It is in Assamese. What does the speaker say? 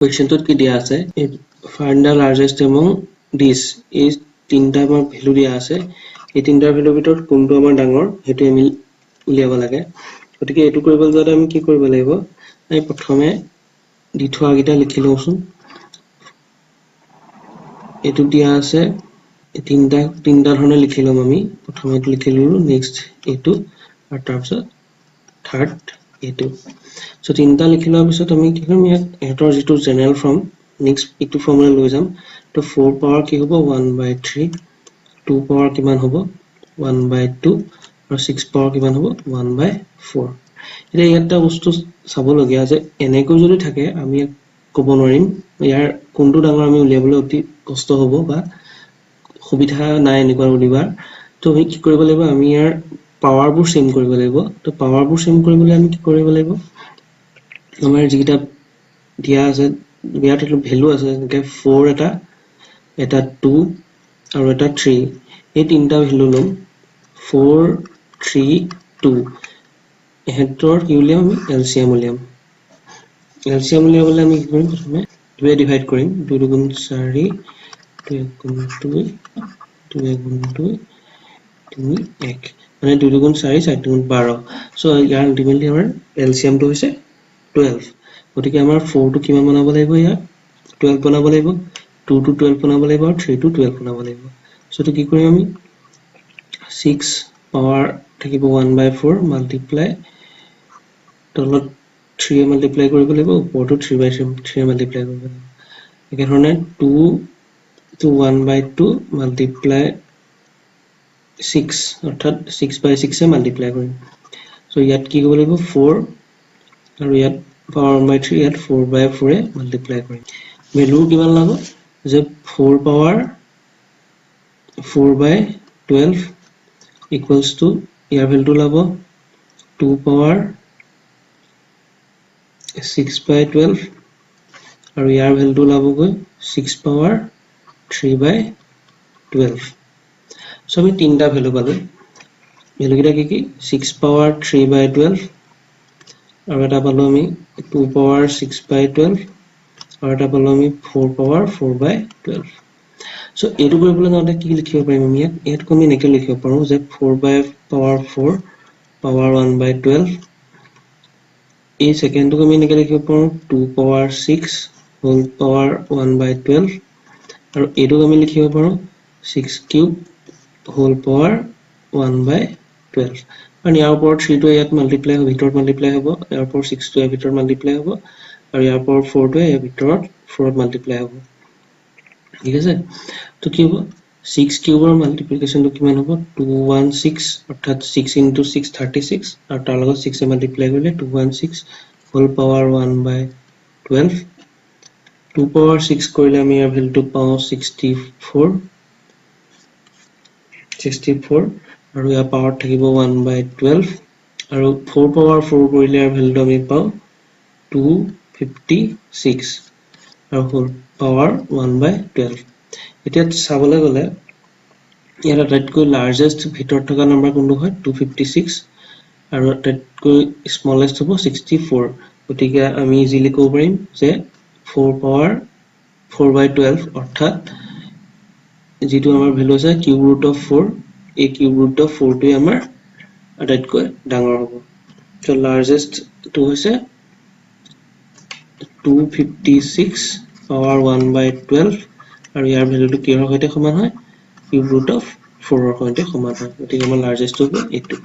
Question to কি দিয়া আছে find the largest among these is তিনটা আমাৰ ভ্যালু দিয়া আছে এই তিনটা ভ্যালুৰ ভিতৰত কোনটো আমাৰ ডাঙৰ হেতু আমি উলিয়াব লাগে গতিকে এটো কৰিবলৈ যাওঁতে আমি কি কৰিব লাগিব আমি প্ৰথমে দি থোৱা গিটা লিখি লওঁচোন এটো দিয়া আছে তিনটা ধৰণে লিখি লম আমি প্ৰথমে এটো লিখি ললো নেক্সট এটো আৰু তাৰপিছত থাৰ্ড এটো সো তিনটা লিখি লোৱাৰ পিছত আমি কি কৰিম এটাৰ যেটো জেনাৰেল ফৰ্ম নেক্সট ইটো ফৰ্মুলা লৈ যাম তো 4 পাৱাৰ কি হ'ব 1/3 2 পাৱাৰ কিমান হ'ব 1/2 আৰু 6 পাৱাৰ কিমান হ'ব 1/4 এটা ইয়াত বস্তু চাব লগিয়া যে এনেকৈ যদি থাকে আমি ক'ব নোৱাৰিম ইয়াৰ কোনটো ডাঙৰ আমি উলিয়াবলৈ অতি কষ্ট হ'ব বা সুবিধা নাই এনেকুৱা উলিয়াৰ তো আমি কি কৰিব লাগিব আমি ইয়াৰ পাৱাৰবোৰ সেম কৰিব লাগিব তো পাৱাৰবোৰ সেম কৰিবলৈ আমি কি কৰিব লাগিব আমাৰ যেটা দিয়া আছে ইয়াত ভ্যালু আছে যেনেকৈ 4 এটা 2 আৰু এটা 3 এই তিনটা ভ্যালু লম 4 3 2 এহেতৰ কি উলিয়াম আমি এলসিএম উলিয়াবলৈ আমি কি কৰিম প্ৰথমে 2 ডিভাইড কৰিম 2 গুণ 4 2 গুণ 2 2 গুণ 2 3 1 মানে 2 গুণ 4 4 গুণ 12 সো ইয়াৰ আলটিমেটলি আমাৰ এলসিএম টো হৈছে 12 গতিকে আমাৰ 4 টো কিমান বনাব লাগিব ইয়া 12 বনাব লাগিব 2 টো 12 বনাব লাগিব আৰু 3 টো 12 বনাব লাগিব সো তো কি কৰিম আমি 6 পাৱাৰ থাকিব 1/4 মাল্টিপ্লাই তলত 3 মাল্টিপ্লাই কৰিব লাগিব ওপৰটো 3/3 মাল্টিপ্লাই কৰিব লাগিব একে ধৰণে 2 to 1/2 মাল্টিপ্লাই 6 অৰ্থাৎ 6/6 এ মাল্টিপ্লাই কৰিম সো ইয়াত কি কৰিব লাগিব 4 আৰু ইয়াত পাৱাৰ 1/3 ইয়াত 4/4 এ মাল্টিপ্লাই কৰিম ভ্যালু কিমান লাভ যে 4 power 4/12 equals to year value love 2 power 6/12 আৰু ইয়াৰ ভ্যালু লাভ গৈ 6 পাৱাৰ 3/12 সো আমি তিনটা ভ্যালু পালো ভ্যালু কিটা কি 6 পাৱাৰ 3/12 আৰু এটা পালো আমি 2 পাৱাৰ 6/12 আৰু এটা পালো আমি 4 পাৱাৰ 4/12 সো এটো কৰিবলৈ যাওঁতে কি লিখিব পাৰিম আমি ইয়াত আমি এনেকৈ লিখিব পাৰো যে 4/4 পাৱাৰ 1/12 এই সেকেন্ডটো আমি এনেকৈ লিখিব পাৰো 2 পাৱাৰ 6 হোল পাৱাৰ 1/12 আৰু এটো আমি লিখিব পাৰো 6 কিউব হোল পাৱাৰ 1/12 আৰু ইয়াৰ ওপৰত 3 টো ইয়াত মাল্টিপ্লাই হ'ব ভিতৰত মাল্টিপ্লাই হ'ব ইয়াৰ ওপৰত 6 টো ইয়াৰ ভিতৰত মাল্টিপ্লাই হ'ব আৰু ইয়াৰ ওপৰত 4 টো ইয়াৰ ভিতৰত 4 ত মাল্টিপ্লাই হ'ব ঠিক আছে তো কি হ'ব 6 কিউবৰ মাল্টিপ্লিকেশন টো কিমান হ'ব 216 অৰ্থাৎ 6 into 6 36 আৰু তাৰ লগত 6 এ মাল্টিপ্লাই কৰিলে 216 হোল পাৱাৰ 1/12 2 পাৱাৰ 6 কৰিলে আমি ইয়াৰ ভ্যালুটো পাও 64 আৰু ইয়াৰ পাৱাৰ থাকিব 1/12 আৰু 4 পাৱাৰ 4 কৰিলে ইয়াৰ ভ্যালুটো আমি পাও 256 আৰু হোল পাৱাৰ 1/12 এতিয়া চাবলৈ গলে ইয়াৰ আটাইতকৈ লাৰ্জেষ্ট ভিতৰত থকা নম্বৰ কোনটো হয় 256 আৰু আটাইতকৈ স্মলেষ্ট হ'ব 64 গতিকে আমি ইজিলি ক'ব পাৰিম যে 4 পাৱাৰ 4/12 অৰ্থাৎ যেটো আমাৰ ভ্যালু আছে কিউব ৰুট অফ 4 এই কিউব ৰুট অফ 4 টো আমাৰ আটাইতকৈ ডাঙৰ হ'ব তো লাৰ্জেষ্ট টো হৈছে 256 পাৱাৰ 1/12 আৰু ইয়াৰ ভ্যালুটো কিহৰ সৈতে সমান হয় কিউব ৰুট অফ 4 ৰ সৈতে সমান হয় গতিকে আমাৰ লাৰ্জেষ্ট হ'ব এইটো